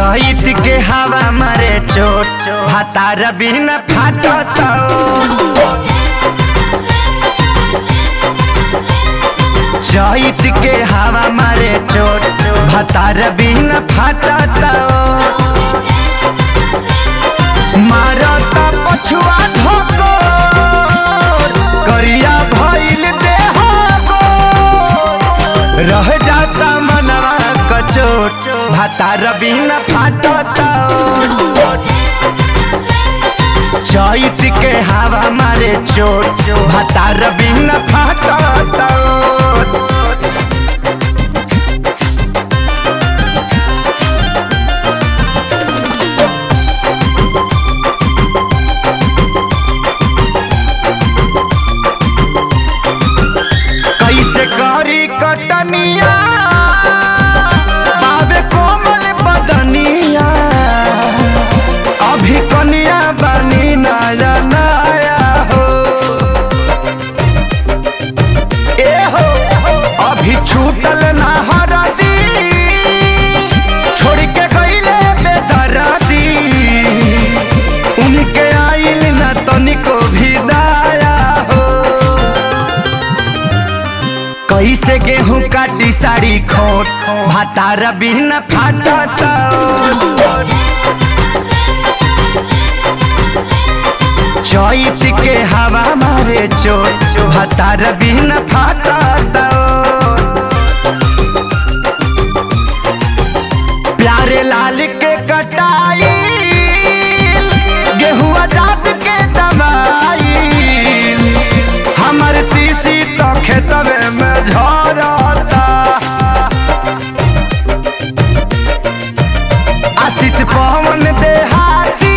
चैत के हवा मारे चोट भातार बिना फाटत। चैत के हवा मारे चोट भातार बिना फाटत। मारता पछुआ ठोकर करिया भइल देह गोर। रह जाता मनवा कचोट भातार बिना फाटत। चैत के हवा मारे चोट भातार बिना फाटत। कैसे करी कटनिया बाबे कोमल बदनिया। अभी कनिया बनी नया नया हो ए हो। अभी छूटल ना हरदी छोड़ के गईले बेदर्दी। उनके आइल ना तनिको भी दया हो। कैसे गेहूं काटी साड़ी खोट भातार बिना फाटत। चैत के हवा मारे चोट भातार बिना फाटत। प्यारे लाल के कटाई गेहुआ जात के दवाई। हमर तीसी तो खेतवे में झरता। आशीष पवन देहाती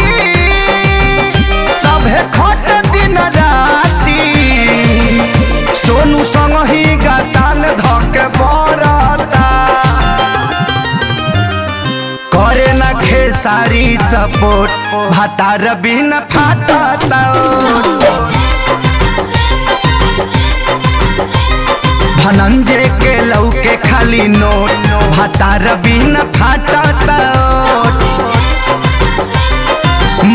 सभे खट दिन राती। सोनू संग ही गातान धके बरता। करे न खेसारी सपोर्ट भातार बिना फाटत। धनंजय के लौके खाली नोट भातार बिना फाटत।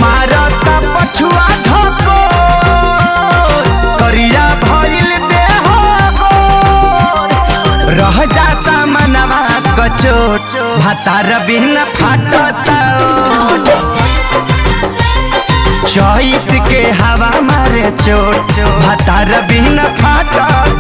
मारता पछुआ झकोर करिया भइल देह गोर। रह जाता मनवा कचोट भातार बिना फाटत। चैत के हवा मारे चोट भातार बिना फाटत।